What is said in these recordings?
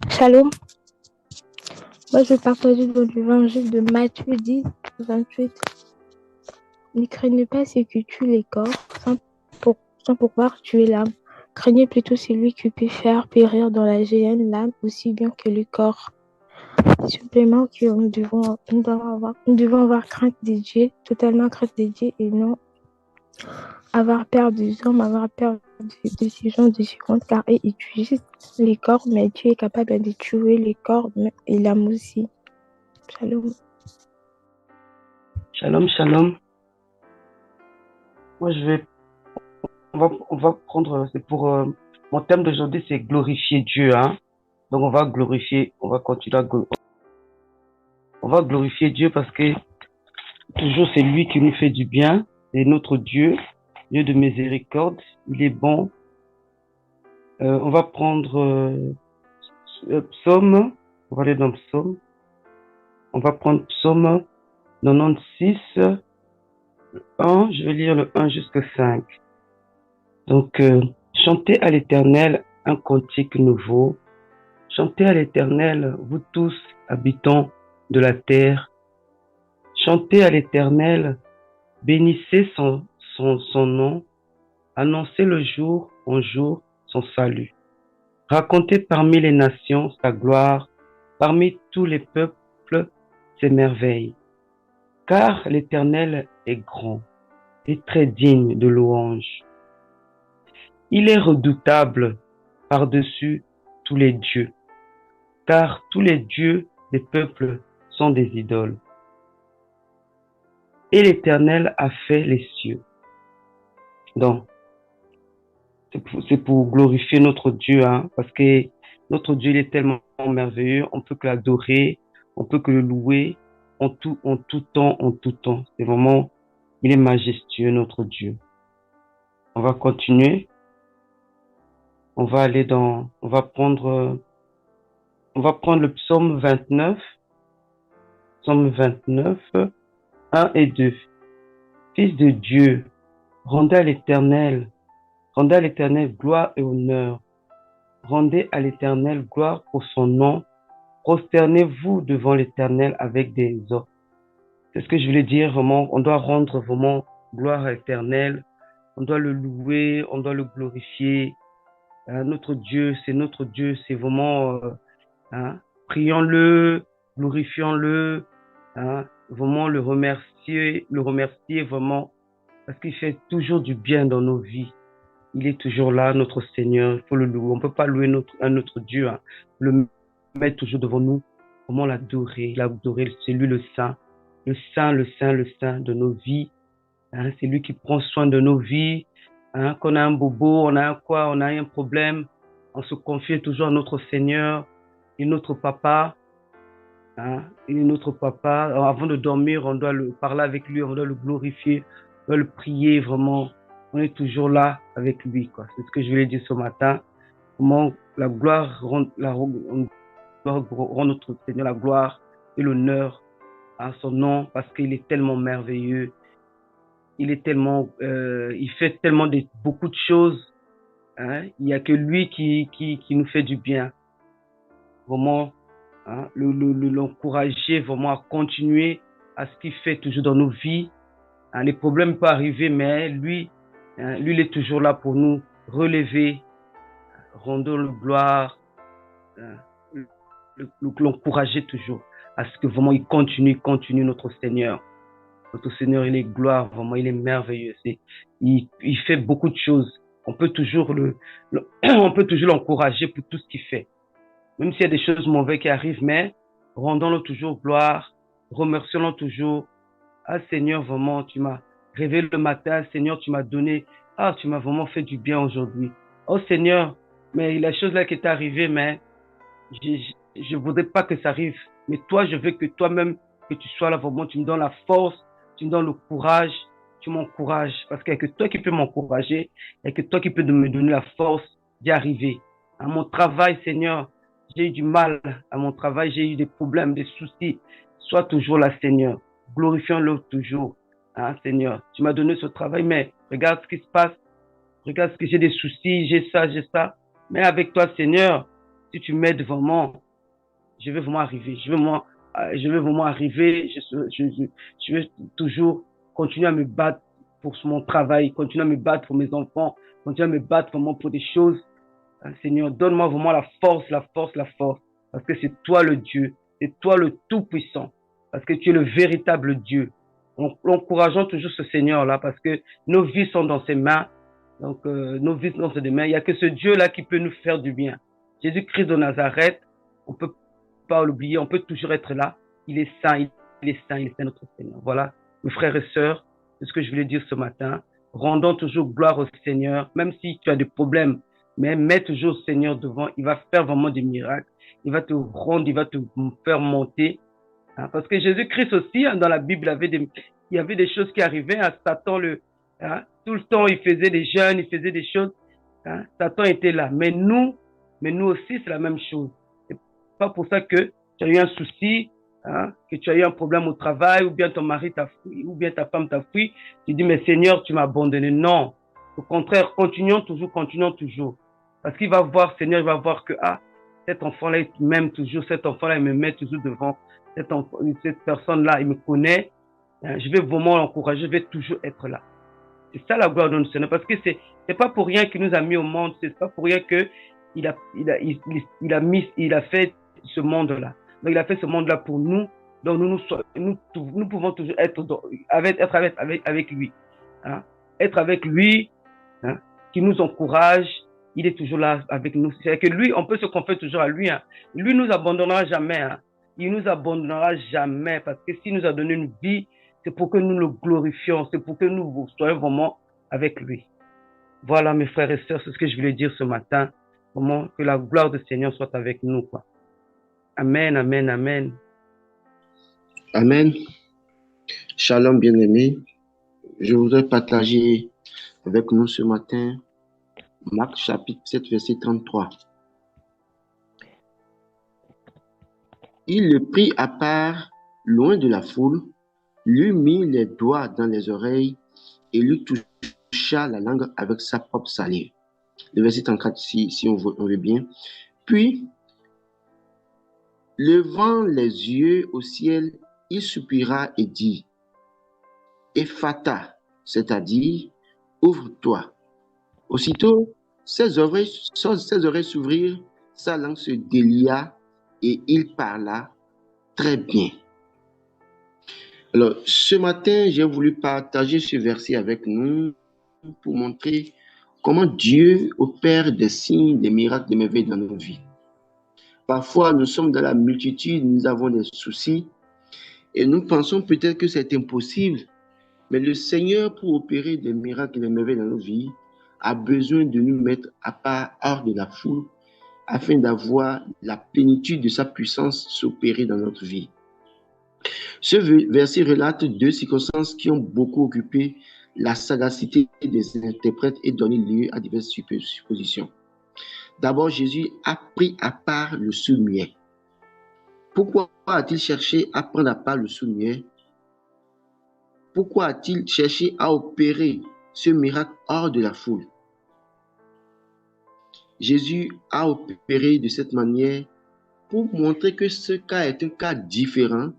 Shalom, moi je vais partager dans l'évangile de Matthieu 10, 28. Ne craignez pas ce qui tue les corps, sans pouvoir tuer l'âme. Craignez plutôt celui qui peut faire périr dans la géhenne l'âme aussi bien que le corps. Supplément que nous devons avoir crainte de Dieu, totalement crainte de Dieu et non avoir peur des hommes, avoir peur de ces gens de ce monde, car eux, ils tuent juste les corps, mais Dieu est capable de tuer les corps et l'âme aussi. Shalom. Shalom, shalom. Moi, on va prendre, c'est pour, mon thème d'aujourd'hui, c'est glorifier Dieu, hein. Donc, on va continuer on va glorifier Dieu parce que toujours c'est lui qui nous fait du bien. C'est notre Dieu, Dieu de miséricorde. Il est bon. On va prendre, Psaume. On va aller dans Psaume. On va prendre Psaume 96, 1. Je vais lire le 1 jusqu'au 5. Donc, chantez à l'Éternel un cantique nouveau. Chantez à l'Éternel, vous tous, habitants de la terre. Chantez à l'Éternel, bénissez son nom. Annoncez le jour en jour son salut. Racontez parmi les nations sa gloire, parmi tous les peuples ses merveilles. Car l'Éternel est grand et très digne de louange. Il est redoutable par-dessus tous les dieux, car tous les dieux des peuples sont des idoles. Et l'Éternel a fait les cieux. Donc, c'est pour glorifier notre Dieu, hein, parce que notre Dieu, il est tellement merveilleux, on peut que l'adorer, on peut que le louer en tout temps, en tout temps. C'est vraiment, il est majestueux, notre Dieu. On va continuer. On va prendre le psaume 29, psaume 29, 1 et 2. Fils de Dieu, rendez à l'Éternel gloire et honneur. Rendez à l'Éternel gloire pour son nom. Prosternez-vous devant l'Éternel avec des offres. C'est ce que je voulais dire, vraiment. On doit rendre vraiment gloire à l'Éternel. On doit le louer, on doit le glorifier. Notre Dieu, c'est vraiment, hein, prions-le, glorifions-le, hein, vraiment le remercier vraiment, parce qu'il fait toujours du bien dans nos vies. Il est toujours là, notre Seigneur. Il faut le louer. On ne peut pas louer un autre Dieu, hein. Le mettre toujours devant nous. Comment l'adorer? L'adorer, c'est lui le Saint. Le Saint, le Saint, le Saint de nos vies. Hein. C'est lui qui prend soin de nos vies. Hein. Qu'on a un bobo, on a un quoi, on a un problème. On se confie toujours à notre Seigneur. Il est notre papa. Hein. Il est notre papa. Alors, avant de dormir, on doit le parler avec lui, on doit le glorifier, on doit le prier vraiment. On est toujours là avec lui, quoi. C'est ce que je voulais dire ce matin. Comment la gloire rend, on doit rendre notre Seigneur la gloire et l'honneur à son nom parce qu'il est tellement merveilleux. Il est tellement, il fait tellement beaucoup de choses. Hein. Il n'y a que lui qui nous fait du bien. Vraiment, hein, l'encourager vraiment à continuer à ce qu'il fait toujours dans nos vies. Hein, les problèmes peuvent arriver, mais lui, hein, lui, il est toujours là pour nous relever, rendons le gloire, hein, l'encourager toujours à ce que vraiment il continue notre Seigneur. Notre Seigneur, il est gloire, vraiment, il est merveilleux. Il fait beaucoup de choses. On peut toujours on peut toujours l'encourager pour tout ce qu'il fait. Même s'il y a des choses mauvaises qui arrivent, mais rendons-le toujours gloire, remercions-le toujours. Ah Seigneur, vraiment, tu m'as réveillé le matin, Seigneur, tu m'as donné, ah, tu m'as vraiment fait du bien aujourd'hui. Oh Seigneur, mais la chose là qui est arrivée, mais je voudrais pas que ça arrive. Mais toi, je veux que toi-même, que tu sois là, vraiment, tu me donnes la force, tu me donnes le courage, tu m'encourages. Parce qu'il n'y a que toi qui peux m'encourager, il n'y a que toi qui peux me donner la force d'y arriver. À mon travail, Seigneur, j'ai eu du mal. À mon travail, j'ai eu des problèmes, des soucis. Sois toujours là, Seigneur. Glorifions-le toujours. Hein, Seigneur, tu m'as donné ce travail, mais regarde ce qui se passe. Regarde ce que j'ai des soucis, j'ai ça. Mais avec toi, Seigneur, si tu m'aides vraiment, je vais vraiment arriver. Je vais vraiment arriver. Je vais toujours continuer à me battre pour mon travail, continuer à me battre pour mes enfants, continuer à me battre vraiment pour des choses. Seigneur, donne-moi vraiment la force, la force, la force. Parce que c'est toi le Dieu, c'est toi le Tout-Puissant. Parce que tu es le véritable Dieu. Encourageons toujours ce Seigneur-là parce que nos vies sont dans ses mains. Donc, nos vies sont dans ses mains. Il n'y a que ce Dieu-là qui peut nous faire du bien. Jésus-Christ de Nazareth, on ne peut pas l'oublier, on peut toujours être là. Il est saint, il est saint, il est saint notre Seigneur. Voilà, mes frères et sœurs, c'est ce que je voulais dire ce matin. Rendons toujours gloire au Seigneur, même si tu as des problèmes, mais mets toujours le Seigneur devant. Il va faire vraiment des miracles. Il va te rendre, il va te faire monter. Parce que Jésus-Christ aussi, dans la Bible, il y avait des choses qui arrivaient à Satan. Tout le temps, il faisait des jeûnes, il faisait des choses. Satan était là. Mais nous aussi, c'est la même chose. C'est pas pour ça que tu as eu un souci, que tu as eu un problème au travail, ou bien ton mari t'a fui, ou bien ta femme t'a fui. Tu dis, mais Seigneur, tu m'as abandonné. Non. Au contraire, continuons toujours, continuons toujours. Parce qu'il va voir, Seigneur, il va voir que, cet enfant-là, il m'aime toujours, cet enfant-là, il me met toujours devant. Cette personne-là, il me connaît. Je vais vraiment l'encourager, je vais toujours être là. C'est ça la gloire de notre Seigneur. Parce que c'est pas pour rien qu'il nous a mis au monde, c'est pas pour rien que il a fait ce monde-là. Donc il a fait ce monde-là pour nous. Donc nous pouvons toujours être avec lui. Être avec lui, qui nous encourage. Il est toujours là avec nous. C'est que lui, on peut se confier toujours à lui. Lui nous abandonnera jamais. Il nous abandonnera jamais parce que s'il nous a donné une vie, c'est pour que nous le glorifions, c'est pour que nous soyons vraiment avec lui. Voilà, mes frères et sœurs, c'est ce que je voulais dire ce matin. Vraiment, que la gloire du Seigneur soit avec nous, quoi. Amen, amen, amen. Amen. Shalom, bien-aimés. Je voudrais partager avec nous ce matin Marc chapitre 7, verset 33. Il le prit à part, loin de la foule, lui mit les doigts dans les oreilles et lui toucha la langue avec sa propre salive. Le verset 34, si on veut bien. Puis, levant les yeux au ciel, il soupira et dit, Ephata, c'est-à-dire, ouvre-toi. Aussitôt, ses oreilles s'ouvrirent, sa langue se délia et il parla très bien. Alors, ce matin, j'ai voulu partager ce verset avec nous pour montrer comment Dieu opère des signes, des miracles, des merveilles dans nos vies. Parfois, nous sommes dans la multitude, nous avons des soucis et nous pensons peut-être que c'est impossible, mais le Seigneur, pour opérer des miracles et des merveilles dans nos vies, a besoin de nous mettre à part hors de la foule afin d'avoir la plénitude de sa puissance s'opérer dans notre vie. Ce verset relate deux circonstances qui ont beaucoup occupé la sagacité des interprètes et donné lieu à diverses suppositions. D'abord, Jésus a pris à part le sourd-muet. Pourquoi a-t-il cherché à prendre à part le sourd-muet? Pourquoi a-t-il cherché à opérer ce miracle hors de la foule? Jésus a opéré de cette manière pour montrer que ce cas est un cas différent,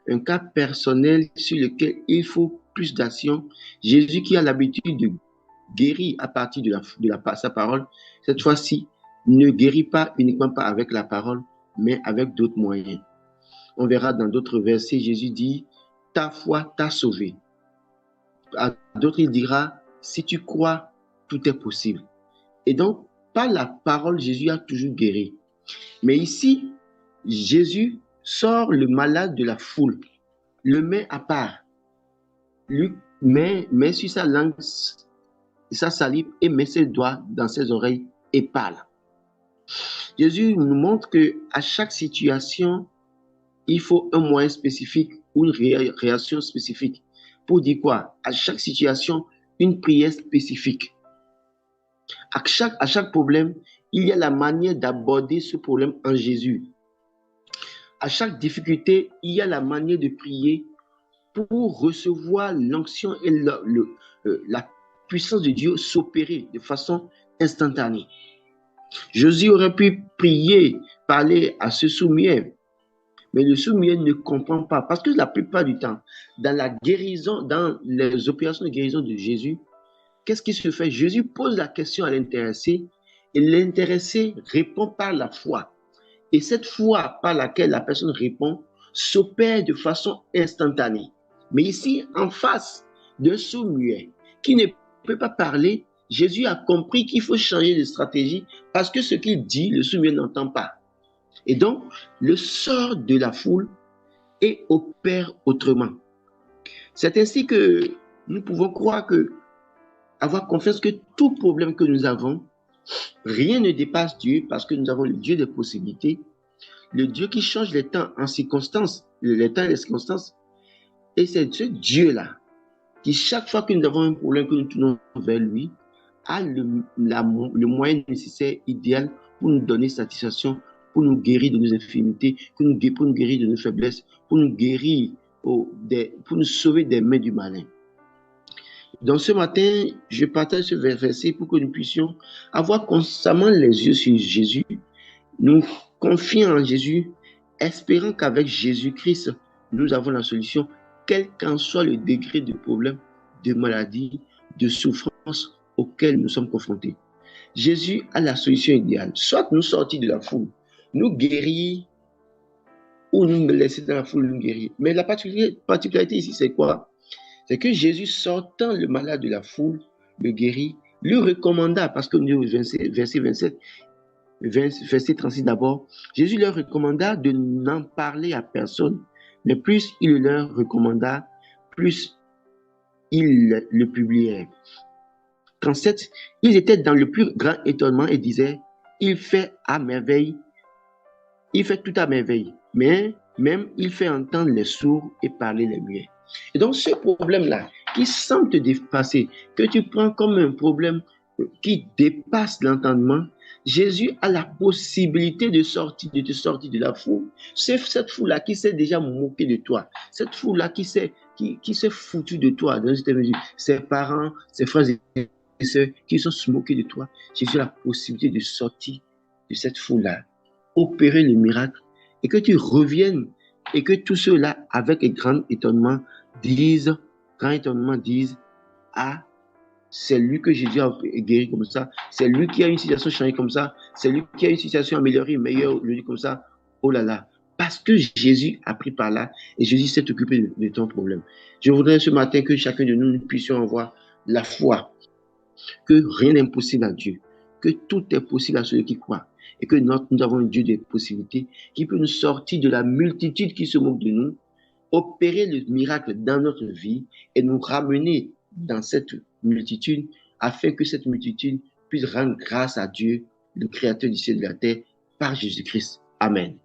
un cas personnel sur lequel il faut plus d'action. Jésus qui a l'habitude de guérir à partir de sa parole, cette fois-ci, ne guérit pas uniquement pas avec la parole, mais avec d'autres moyens. On verra dans d'autres versets, Jésus dit, ta foi t'a sauvé. À d'autres, il dira, si tu crois, tout est possible. Et donc, par la parole, Jésus a toujours guéri. Mais ici, Jésus sort le malade de la foule, le met à part, lui met sur sa langue, sa salive et met ses doigts dans ses oreilles et parle. Jésus nous montre qu'à chaque situation, il faut un moyen spécifique ou une réaction spécifique. Pour dire quoi? À chaque situation, une prière spécifique. À chaque problème, il y a la manière d'aborder ce problème en Jésus. À chaque difficulté, il y a la manière de prier pour recevoir l'onction et la puissance de Dieu s'opérer de façon instantanée. Jésus aurait pu prier parler à ce sourd-muet. Mais le sourd-muet ne comprend pas. Parce que la plupart du temps, dans la guérison, dans les opérations de guérison de Jésus, qu'est-ce qui se fait? Jésus pose la question à l'intéressé et l'intéressé répond par la foi. Et cette foi par laquelle la personne répond s'opère de façon instantanée. Mais ici, en face d'un sourd-muet qui ne peut pas parler, Jésus a compris qu'il faut changer de stratégie parce que ce qu'il dit, le sourd-muet n'entend pas. Et donc, le sort de la foule et opère autrement. C'est ainsi que nous pouvons croire que, avoir confiance que tout problème que nous avons, rien ne dépasse Dieu parce que nous avons le Dieu des possibilités, le Dieu qui change les temps en circonstances, les temps et les circonstances. Et c'est ce Dieu-là qui, chaque fois que nous avons un problème, que nous tournons vers lui, a le moyen nécessaire, idéal, pour nous donner satisfaction, pour nous guérir de nos infirmités, pour nous guérir de nos faiblesses, pour nous guérir, pour nous sauver des mains du malin. Donc ce matin, je partage ce verset pour que nous puissions avoir constamment les yeux sur Jésus, nous confier en Jésus, espérant qu'avec Jésus-Christ, nous avons la solution, quel qu'en soit le degré de problème, de maladie, de souffrance auquel nous sommes confrontés. Jésus a la solution idéale. Soit nous sortir de la foule, nous guérir, ou nous laisser dans la foule nous guérir. Mais la particularité ici, c'est quoi? C'est que Jésus, sortant le malade de la foule, le guérit, lui recommanda, parce que nous, verset 27, verset 36 d'abord, Jésus leur recommanda de n'en parler à personne, mais plus il leur recommanda, plus ils le publièrent. 37, ils étaient dans le plus grand étonnement et disaient, il fait tout à merveille, mais même il fait entendre les sourds et parler les muets. Et donc ce problème-là, qui semble te dépasser, que tu prends comme un problème qui dépasse l'entendement, Jésus a la possibilité de te sortir de la foule. C'est cette foule-là qui s'est déjà moquée de toi. Cette foule-là qui s'est foutue de toi dans une certaine mesure. Ses parents, ses frères et sœurs qui sont moqués de toi. Jésus a la possibilité de sortir de cette foule-là, opérer le miracle et que tu reviennes et que tous ceux-là, avec un grand étonnement, disent, ah, c'est lui que Jésus a guéri comme ça, c'est lui qui a une situation changée comme ça, c'est lui qui a une situation améliorée, meilleure, comme ça, oh là là, parce que Jésus a pris par là et Jésus s'est occupé de ton problème. Je voudrais ce matin que chacun de nous puissions avoir la foi, que rien n'est impossible à Dieu, que tout est possible à celui qui croit et que nous avons un Dieu des possibilités qui peut nous sortir de la multitude qui se moque de nous, opérer le miracle dans notre vie et nous ramener dans cette multitude afin que cette multitude puisse rendre grâce à Dieu, le Créateur du ciel et de la terre, par Jésus-Christ. Amen.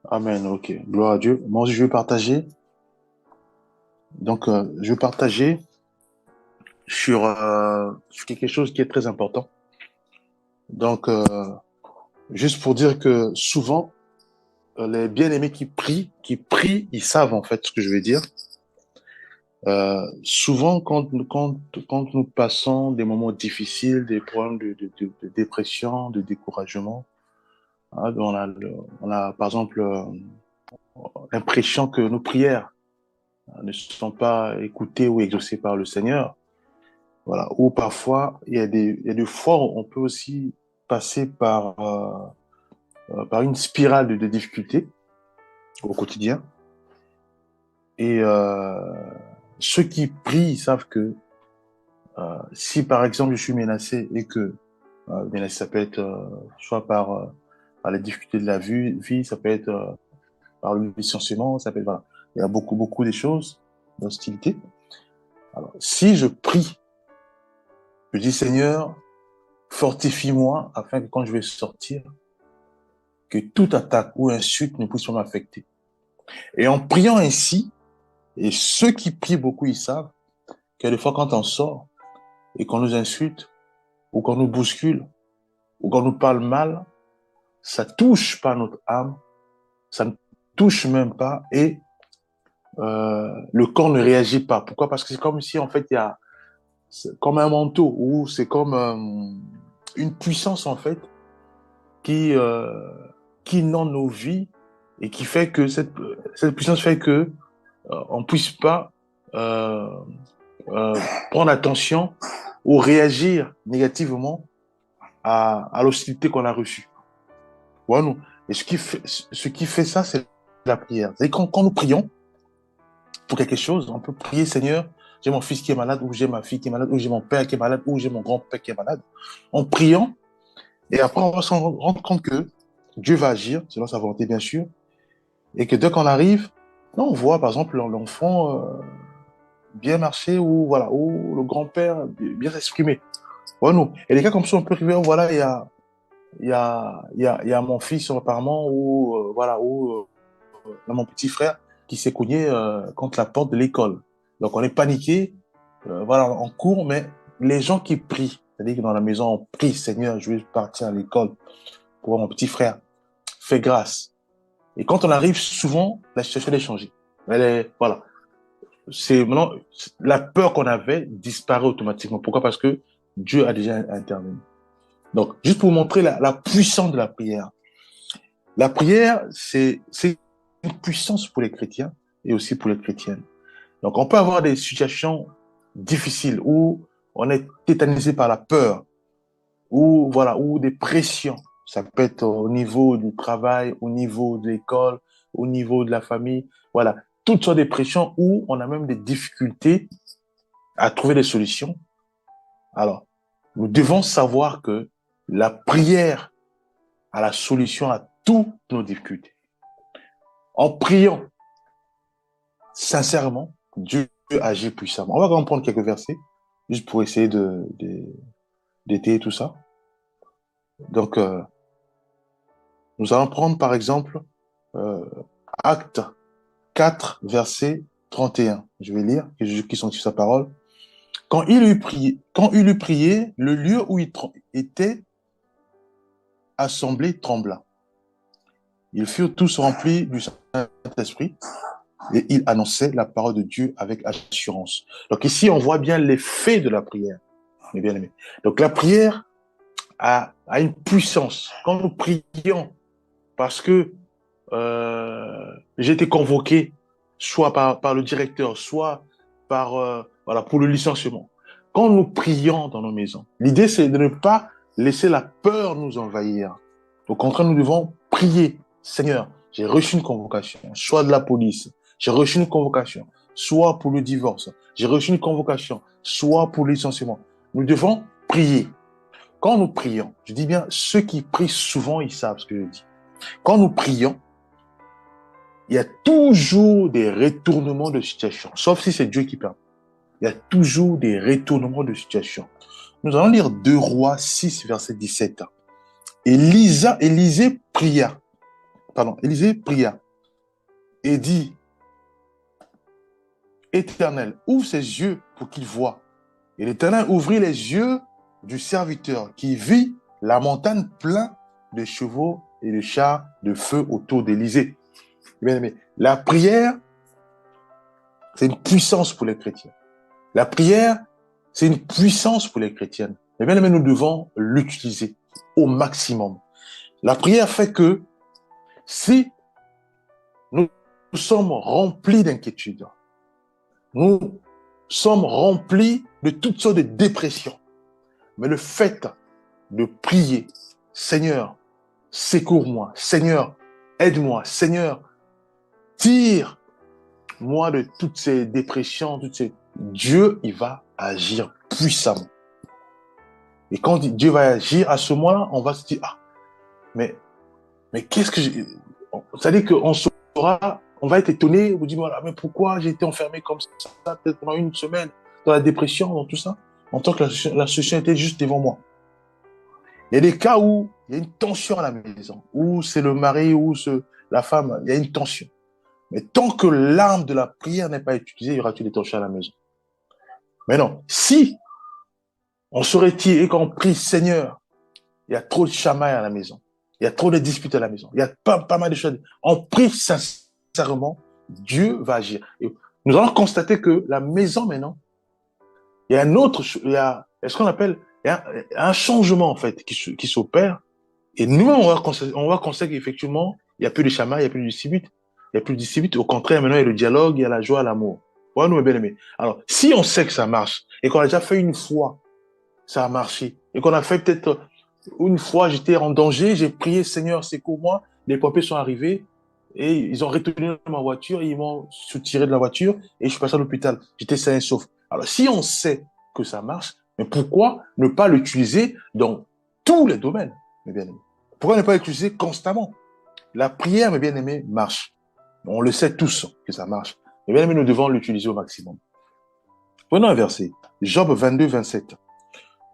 Amen, ok. Gloire à Dieu. Moi aussi, je vais partager. Donc, je vais partager sur quelque chose qui est très important. Donc, juste pour dire que souvent, les bien-aimés qui prient, ils savent en fait ce que je veux dire. Souvent, quand nous passons des moments difficiles, des problèmes de dépression, de découragement, hein, on a par exemple l'impression que nos prières ne sont pas écoutées ou exaucées par le Seigneur. Voilà. Ou parfois, il y a des fois où on peut aussi passer par une spirale de difficultés au quotidien. Et ceux qui prient savent que si par exemple je suis menacé et que menacé, ça peut être soit par les difficultés de la vie, ça peut être par le licenciement, ça peut être, voilà. Il y a beaucoup de choses d'hostilité. Alors, si je prie, je dis Seigneur, fortifie-moi afin que quand je vais sortir, que toute attaque ou insulte ne puisse pas m'affecter. Et en priant ainsi, et ceux qui prient beaucoup, ils savent que des fois quand on sort et qu'on nous insulte, ou qu'on nous bouscule, ou qu'on nous parle mal, ça touche pas notre âme, ça ne touche même pas, et le corps ne réagit pas. Pourquoi? Parce que c'est comme si en fait il y a comme un manteau, ou c'est comme une puissance en fait qui, inonde nos vies et qui fait que cette puissance fait que on puisse pas euh, prendre attention ou réagir négativement à l'hostilité qu'on a reçue. Ouais, non. Et ce qui fait ça, c'est la prière. C'est quand nous prions pour quelque chose, on peut prier, Seigneur, j'ai mon fils qui est malade, ou j'ai ma fille qui est malade, ou j'ai mon père qui est malade, ou j'ai mon grand-père qui est malade. En priant, et après, on va se rendre compte que Dieu va agir, selon sa volonté, bien sûr, et que dès qu'on arrive, là, on voit, par exemple, l'enfant bien marcher, ou voilà, ou le grand-père bien s'exprimer. Ouais, non. Et les cas comme ça, on peut arriver, voilà, il y a mon fils, apparemment, ou voilà, ou mon petit frère qui s'est cogné contre la porte de l'école. Donc, on est paniqué, voilà, on court, mais les gens qui prient, c'est-à-dire que dans la maison, on prie, Seigneur, je vais partir à l'école pour voir mon petit frère, fais grâce. Et quand on arrive, souvent, la situation est changée. Voilà. C'est maintenant, la peur qu'on avait disparaît automatiquement. Pourquoi? Parce que Dieu a déjà intervenu. Donc, juste pour vous montrer la puissance de la prière. La prière, c'est une puissance pour les chrétiens et aussi pour les chrétiennes. Donc, on peut avoir des situations difficiles où on est tétanisé par la peur, ou voilà, ou des pressions. Ça peut être au niveau du travail, au niveau de l'école, au niveau de la famille. Voilà, toutes sortes de pressions où on a même des difficultés à trouver des solutions. Alors, nous devons savoir que la prière a la solution à toutes nos difficultés. En priant sincèrement, Dieu agit puissamment. On va comprendre quelques versets, juste pour essayer d'étayer tout ça. Donc, nous allons prendre par exemple Actes 4, verset 31. Je vais lire, que Jésus qui sont sur sa parole. Quand il eut prié, le lieu où il était assemblé trembla. Ils furent tous remplis du Saint-Esprit et ils annonçaient la parole de Dieu avec assurance. Donc ici, on voit bien l'effet de la prière, mes bien-aimés. Donc la prière a une puissance. Quand nous prions, parce que j'ai été convoqué, soit par le directeur, soit voilà, pour le licenciement. Quand nous prions dans nos maisons, l'idée c'est de ne pas laisser la peur nous envahir. Au contraire, nous devons prier. Seigneur, j'ai reçu une convocation, soit de la police, j'ai reçu une convocation, soit pour le divorce, j'ai reçu une convocation, soit pour le licenciement. Nous devons prier. Quand nous prions, je dis bien, ceux qui prient souvent, ils savent ce que je dis. Quand nous prions, il y a toujours des retournements de situation, sauf si c'est Dieu qui permet. Il y a toujours des retournements de situation. Nous allons lire 2 Rois 6, verset 17. Élisée pria et dit, Éternel, ouvre ses yeux pour qu'il voie. Et l'Éternel ouvrit les yeux du serviteur qui vit la montagne pleine de chevaux et de chars de feu autour d'Élisée. Bien aimé, la prière, c'est une puissance pour les chrétiens. La prière, c'est une puissance pour les chrétiennes. Mais bien aimé, nous devons l'utiliser au maximum. La prière fait que si nous sommes remplis d'inquiétude, nous sommes remplis de toutes sortes de dépressions, mais le fait de prier, Seigneur, secours-moi, Seigneur, aide-moi, Seigneur, tire-moi de toutes ces dépressions, Dieu, il va agir puissamment. Et quand Dieu va agir, à ce moment-là, on va se dire, ah, mais qu'est-ce que j'ai... C'est-à-dire qu'on saura, on va être étonné, vous dire, voilà, mais pourquoi j'ai été enfermé comme ça, peut-être pendant une semaine, dans la dépression, dans tout ça, en tant que la solution était juste devant moi. Il y a des cas où il y a une tension à la maison, où c'est le mari ou la femme, il y a une tension. Mais tant que l'arme de la prière n'est pas utilisée, il y aura-t-il des tensions à la maison. Mais non, si on se retire et qu'on prie, Seigneur, il y a trop de chamailles à la maison, il y a trop de disputes à la maison, il y a pas mal de choses. On prie sincèrement, Dieu va agir. Et nous allons constater que la maison maintenant, il y a ce qu'on appelle, il y a un changement en fait qui s'opère Et nous, on va constater qu'effectivement, il n'y a plus de chamaille, il n'y a plus de dispute. Il n'y a plus de dispute. Au contraire, maintenant, il y a le dialogue, il y a la joie, l'amour. Voilà, nous, mes bien-aimés. Alors, si on sait que ça marche et qu'on a déjà fait une fois, ça a marché, et qu'on a fait peut-être une fois, j'étais en danger, j'ai prié, Seigneur, secours-moi, les pompiers sont arrivés et ils ont retenu ma voiture, ils m'ont soutiré de la voiture et je suis passé à l'hôpital. J'étais sain et sauf. Alors, si on sait que ça marche, mais pourquoi ne pas l'utiliser dans tous les domaines, mes bien-aimés? Pourquoi ne pas l'utiliser constamment? La prière, mes bien-aimés, marche. On le sait tous que ça marche. Mes bien-aimés, nous devons l'utiliser au maximum. Prenons un verset. Job 22, 27.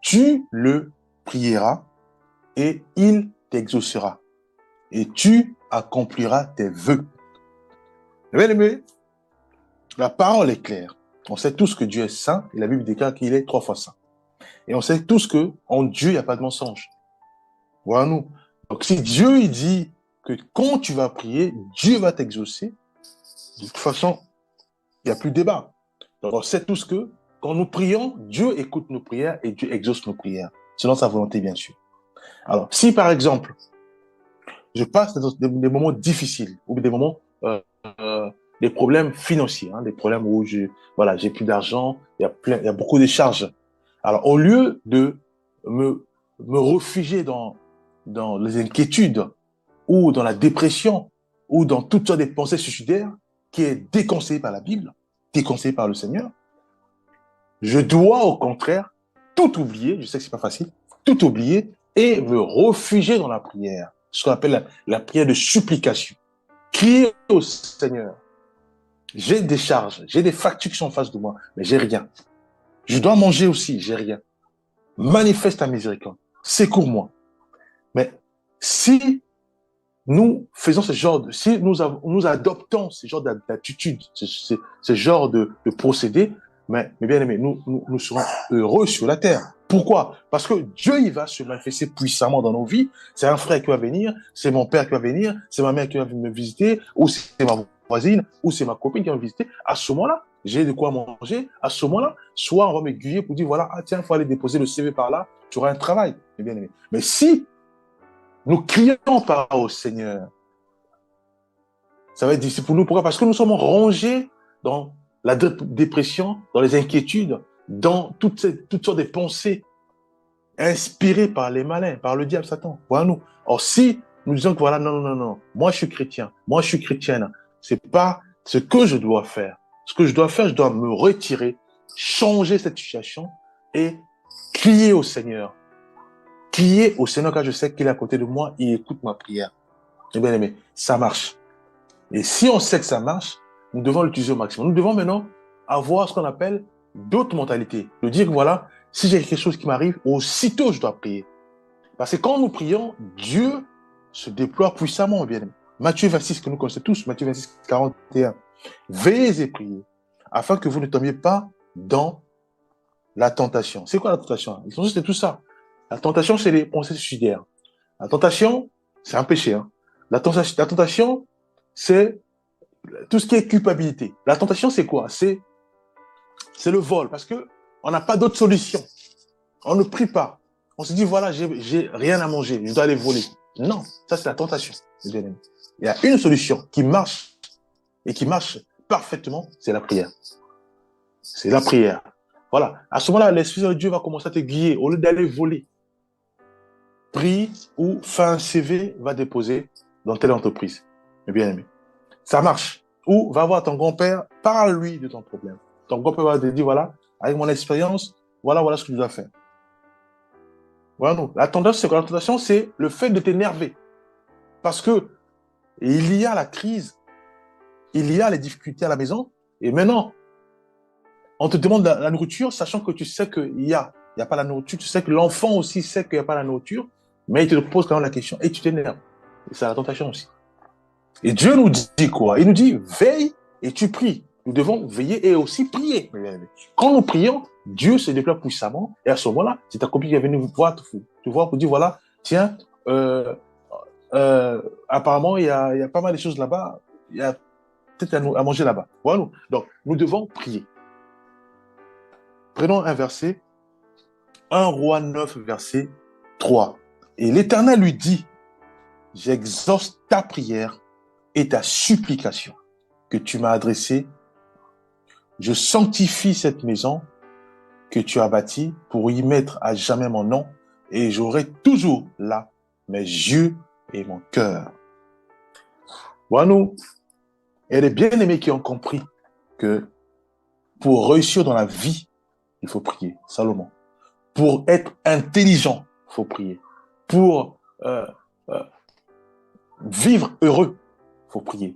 Tu le prieras et il t'exaucera. Et tu accompliras tes vœux. Mes bien-aimés, la parole est claire. On sait tous que Dieu est saint et la Bible déclare qu'il est 3 fois saint. Et on sait tous que en Dieu, il n'y a pas de mensonge. Voilà nous. Donc si Dieu il dit que quand tu vas prier, Dieu va t'exaucer, de toute façon, il n'y a plus de débat. Donc on sait tous que quand nous prions, Dieu écoute nos prières et Dieu exauce nos prières, selon sa volonté, bien sûr. Alors, si par exemple, je passe des moments difficiles ou des moments, euh, des problèmes financiers, des problèmes où j'ai plus d'argent, il y a beaucoup de charges. Alors, au lieu de me réfugier dans les inquiétudes ou dans la dépression ou dans toutes sortes de pensées suicidaires qui est déconseillé par la Bible, déconseillé par le Seigneur, je dois au contraire tout oublier, je sais que c'est pas facile, tout oublier et me réfugier dans la prière, ce qu'on appelle la prière de supplication. Crier au Seigneur. J'ai des charges, j'ai des factures qui sont en face de moi, mais j'ai rien. Je dois manger aussi, j'ai rien. Manifeste ta miséricorde, secours-moi. Mais si nous faisons si nous adoptons ce genre d'attitude, ce genre de procédé, mais bien aimé, nous serons heureux sur la terre. Pourquoi? Parce que Dieu, il va se manifester puissamment dans nos vies. C'est un frère qui va venir, c'est mon père qui va venir, c'est ma mère qui va me visiter, ou c'est ma voisine, ou c'est ma copine qui va me visiter. À ce moment-là, j'ai de quoi manger. À ce moment-là, soit on va m'aiguiller pour dire, voilà, tiens, il faut aller déposer le CV par là, tu auras un travail, bien aimé. Mais si nous crions pas au Seigneur, ça va être difficile pour nous. Pourquoi? Parce que nous sommes rongés dans la dépression, dans les inquiétudes, dans toutes sortes de pensées inspirées par les malins, par le diable, Satan. Voilà nous. Or, si nous disons que voilà, non, moi je suis chrétien, moi je suis chrétienne, c'est pas ce que je dois faire. Ce que je dois faire, je dois me retirer, changer cette situation et crier au Seigneur. Crier au Seigneur car je sais qu'il est à côté de moi, il écoute ma prière. Eh bien aimé, ça marche. Et si on sait que ça marche, nous devons l'utiliser au maximum. Nous devons maintenant avoir ce qu'on appelle d'autres mentalités. De dire que voilà, si j'ai quelque chose qui m'arrive, aussitôt je dois prier. Parce que quand nous prions, Dieu se déploie puissamment, bien aimé. Matthieu 26, que nous connaissons tous, Matthieu 26, 41. Veillez et priez, afin que vous ne tombiez pas dans la tentation. C'est quoi la tentation? C'est tout ça. La tentation, c'est les pensées suicidaires. La tentation, c'est un péché. La tentation, c'est tout ce qui est culpabilité. La tentation, c'est quoi? C'est le vol, parce que on n'a pas d'autre solution. On ne prie pas. On se dit, voilà, j'ai rien à manger, je dois aller voler. Non, ça c'est la tentation. Il y a une solution qui marche, et qui marche parfaitement, c'est la prière. C'est la prière. Voilà. À ce moment-là, l'Esprit de Dieu va commencer à te guider. Au lieu d'aller voler, prie ou fais un CV, va déposer dans telle entreprise. Mes bien-aimés. Ça marche. Ou va voir ton grand-père, parle-lui de ton problème. Ton grand-père va te dire, voilà, avec mon expérience, voilà ce que tu dois faire. Voilà, non. La tentation, c'est le fait de t'énerver. Parce que il y a la crise, il y a les difficultés à la maison, et maintenant, on te demande la nourriture, sachant que tu sais qu'il n'y a pas la nourriture, tu sais que l'enfant aussi sait qu'il n'y a pas la nourriture, mais il te pose quand même la question, et tu t'énerves. Et c'est la tentation aussi. Et Dieu nous dit quoi? Il nous dit, veille et tu pries. Nous devons veiller et aussi prier. Quand nous prions, Dieu se déploie puissamment, et à ce moment-là, c'est ta copine qui est venue voir, te voir pour dire, voilà, tiens, apparemment, il y a pas mal de choses là-bas, il y a peut-être à manger là-bas. Voilà. Donc, nous devons prier. Prenons un verset, 1 Roi 9, verset 3. Et l'Éternel lui dit, j'exauce ta prière et ta supplication que tu m'as adressée. Je sanctifie cette maison que tu as bâtie pour y mettre à jamais mon nom et j'aurai toujours là mes yeux et mon cœur. Voilà, nous, il y a des bien-aimés qui ont compris que pour réussir dans la vie, il faut prier. Salomon. Pour être intelligent, il faut prier. Pour vivre heureux, il faut prier.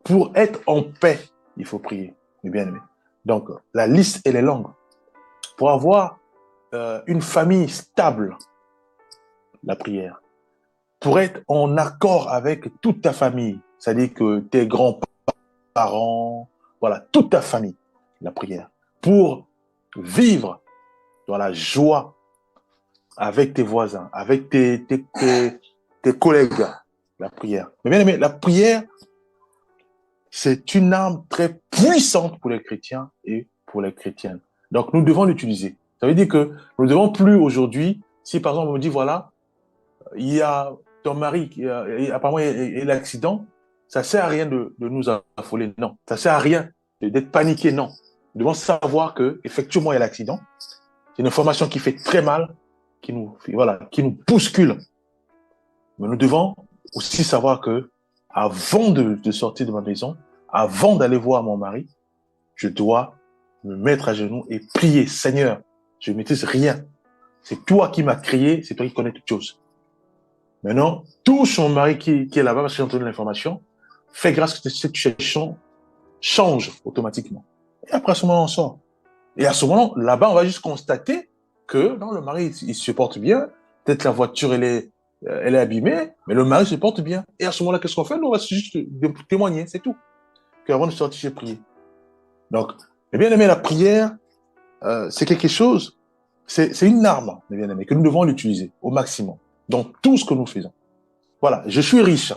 Pour être en paix, il faut prier, mes bien-aimés. Donc, la liste, elle est longue. Pour avoir une famille stable, la prière. Pour être en accord avec toute ta famille, c'est-à-dire que tes grands-parents, voilà, toute ta famille, la prière. Pour vivre dans la joie avec tes voisins, avec tes collègues, la prière. Mais bien aimé, la prière, c'est une arme très puissante pour les chrétiens et pour les chrétiennes. Donc, nous devons l'utiliser. Ça veut dire que nous ne devons plus aujourd'hui, si par exemple on me dit, voilà, il y a ton mari qui apparemment il a l'accident, ça ne sert à rien de nous affoler, non. Ça ne sert à rien d'être paniqué, non. Nous devons savoir qu'effectivement il y a l'accident. C'est une information qui fait très mal, qui nous bouscule. Mais nous devons aussi savoir que avant de sortir de ma maison, avant d'aller voir mon mari, je dois me mettre à genoux et prier. Seigneur, je ne maîtrise rien. C'est toi qui m'as créé, c'est toi qui connais toutes choses. Maintenant, touche mon mari qui est là-bas parce que j'ai entendu l'information, fais grâce que cette situation change automatiquement. Et après, à ce moment, on sort. Et à ce moment, là-bas, on va juste constater que non, le mari, il se porte bien. Peut-être la voiture, elle est abîmée, mais le mari se porte bien. Et à ce moment-là, qu'est-ce qu'on fait? Nous, on va juste témoigner, c'est tout. Qu'avant de sortir, j'ai prié. Donc, mes bien-aimés, la prière, c'est quelque chose, c'est une arme, mes bien-aimés, que nous devons l'utiliser au maximum dans tout ce que nous faisons. Voilà, je suis riche.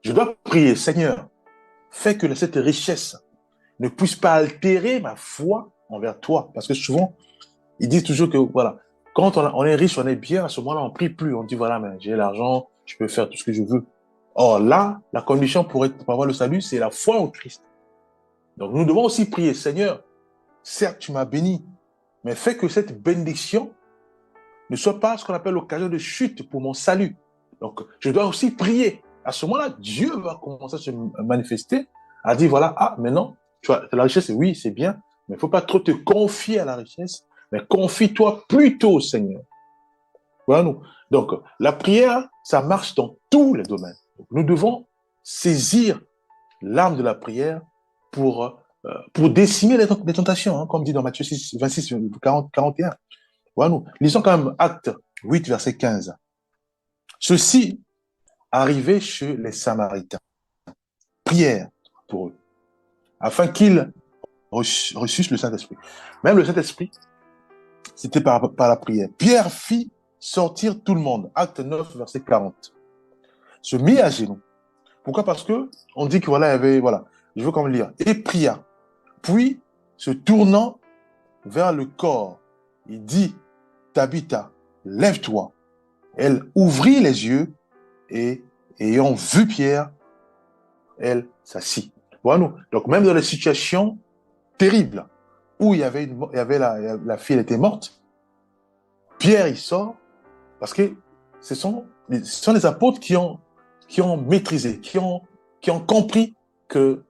Je dois prier, Seigneur, fais que cette richesse ne puisse pas altérer ma foi envers toi. Parce que souvent, ils disent toujours que, voilà, quand on est riche, on est bien, à ce moment-là, on ne prie plus. On dit, voilà, mais j'ai l'argent, je peux faire tout ce que je veux. Or là, la condition pour avoir le salut, c'est la foi en Christ. Donc, nous devons aussi prier, Seigneur, certes, tu m'as béni, mais fais que cette bénédiction ne soit pas ce qu'on appelle l'occasion de chute pour mon salut. Donc, je dois aussi prier. À ce moment-là, Dieu va commencer à se manifester, à dire, voilà, ah, maintenant, tu vois, la richesse, oui, c'est bien, mais il ne faut pas trop te confier à la richesse, mais confie-toi plutôt au Seigneur. Voilà, nous. Donc, la prière, ça marche dans tous les domaines. Donc, nous devons saisir l'arme de la prière pour décimer les tentations, hein, comme dit dans Matthieu 6, 26, 40, 41. Voilà, nous. Lisons quand même Actes 8, verset 15. Ceci arrivait chez les Samaritains. Prière pour eux, afin qu'ils reçussent le Saint-Esprit. Même le Saint-Esprit, c'était par la prière. Pierre fit sortir tout le monde. Acte 9, verset 40. Se mit à genoux. Pourquoi? Parce que on dit que voilà, il y avait, voilà, je veux comme lire. Et pria. Puis, se tournant vers le corps, il dit, Tabitha, lève-toi. Elle ouvrit les yeux et, ayant vu Pierre, elle s'assit. Voilà, nous. Donc, même dans les situations terribles où il y avait la fille, elle était morte, Pierre, il sort parce que ce sont les apôtres qui ont maîtrisé, qui ont compris que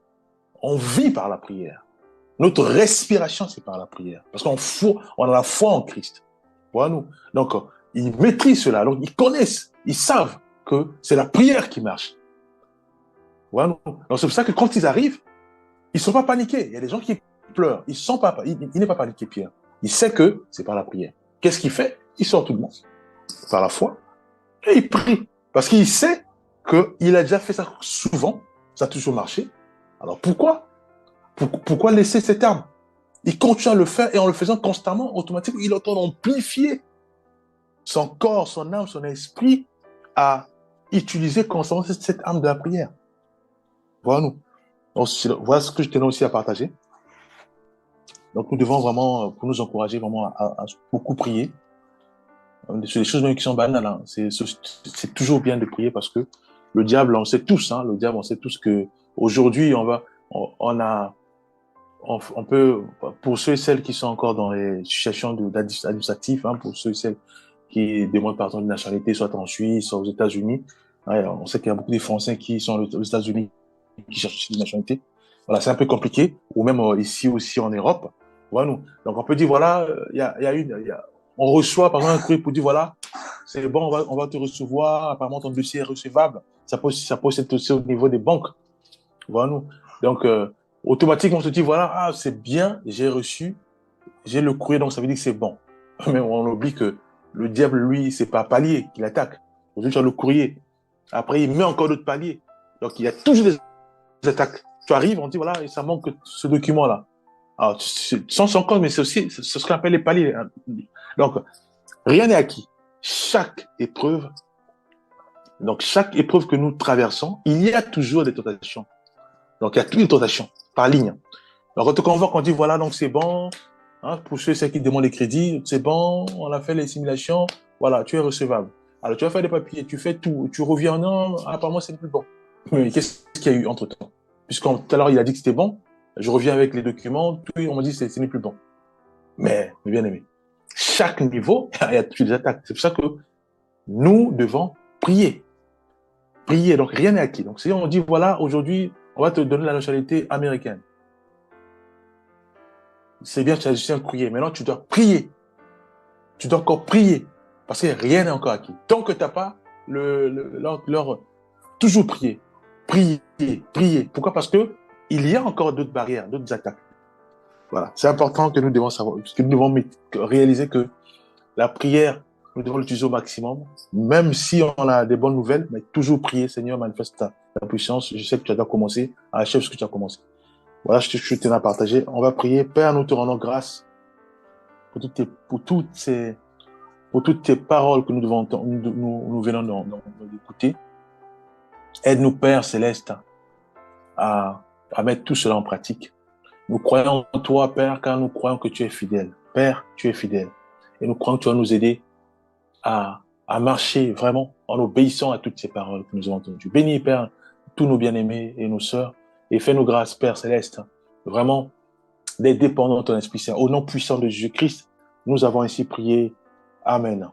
on vit par la prière. Notre respiration, c'est par la prière. Parce on a la foi en Christ. Voilà, nous. Donc, ils maîtrisent cela. Donc, ils connaissent, ils savent que c'est la prière qui marche. Voilà, nous. Donc, c'est pour ça que quand ils arrivent, ils ne sont pas paniqués. Il y a des gens qui pleurent. Il n'est pas paniqué, Pierre. Il sait que c'est par la prière. Qu'est-ce qu'il fait? Il sort tout le monde par la foi et il prie. Parce qu'il sait qu'il a déjà fait ça souvent. Ça a toujours marché. Alors, pourquoi laisser cette arme? Il continue à le faire et en le faisant constamment, automatiquement, il est en train d'amplifier son corps, son âme, son esprit à utiliser constamment cette arme de la prière. Voilà, nous. Donc, voilà ce que je tenais aussi à partager. Donc, nous devons vraiment, pour nous encourager vraiment à beaucoup prier. C'est des choses même qui sont banales. Hein. C'est toujours bien de prier parce que le diable, on sait tous, hein, le diable, on sait tous que aujourd'hui, on a, on peut, pour ceux et celles qui sont encore dans les situations administratives, hein, pour ceux et celles qui demandent par exemple une nationalité, soit en Suisse, soit aux États-Unis, ouais, on sait qu'il y a beaucoup de Français qui sont aux États-Unis qui cherchent aussi une nationalité. Voilà, c'est un peu compliqué, ou même ici aussi en Europe. Voilà, nous. Donc on peut dire, voilà, on reçoit par exemple un courrier pour dire, voilà, c'est bon, on va te recevoir, apparemment ton dossier est recevable. Ça peut être aussi au niveau des banques. Voilà, nous. Donc, automatiquement, on se dit, voilà, ah, c'est bien, j'ai reçu, j'ai le courrier, donc ça veut dire que c'est bon. Mais on oublie que le diable, lui, c'est pas palier qu'il attaque. Aujourd'hui, tu as le courrier. Après, il met encore d'autres paliers. Donc, il y a toujours des attaques. Tu arrives, on dit, voilà, et ça manque ce document-là. Alors, sans compte, mais c'est aussi ce qu'on appelle les paliers. Donc, rien n'est acquis. Chaque épreuve que nous traversons, il y a toujours des tentations. Donc, il y a toutes les tentations par ligne. Donc, quand on convoque, on dit, voilà, donc c'est bon. Hein, pour ceux qui demandent les crédits, c'est bon, on a fait les simulations, voilà, tu es recevable. Alors, tu vas faire des papiers, tu fais tout, tu reviens, non, apparemment, c'est plus bon. Mais qu'est-ce qu'il y a eu entre-temps? Puisqu'on tout à l'heure, il a dit que c'était bon, je reviens avec les documents, tout, on m'a dit que ce n'est plus bon. Mais, bien aimé, chaque niveau, il y a toutes les attaques. C'est pour ça que nous devons prier. Prier, donc rien n'est acquis. Donc, si on dit, voilà, aujourd'hui, on va te donner la nationalité américaine. C'est bien, tu as juste un courrier. Maintenant, tu dois prier. Tu dois encore prier. Parce que rien n'est encore acquis. Tant que tu n'as pas toujours prier. Prier, prier. Pourquoi? Parce que il y a encore d'autres barrières, d'autres attaques. Voilà. C'est important que nous devons savoir, que nous devons réaliser que la prière, nous devons l'utiliser au maximum. Même si on a des bonnes nouvelles, mais toujours prier, Seigneur, manifeste ta puissance. Je sais que tu as commencé à achever ce que tu as commencé. Voilà, je tenais à partager. On va prier. Père, nous te rendons grâce pour toutes tes paroles que nous devons entendre, nous venons d'écouter. Aide-nous, Père Céleste, à mettre tout cela en pratique. Nous croyons en toi, Père, car nous croyons que tu es fidèle. Père, tu es fidèle. Et nous croyons que tu vas nous aider à marcher vraiment en obéissant à toutes ces paroles que nous avons entendues. Bénis, Père, tous nos bien-aimés et nos sœurs, et fais-nous grâce, Père Céleste, vraiment d'être dépendants de ton Esprit Saint. Au nom puissant de Jésus-Christ, nous avons ainsi prié. Amen.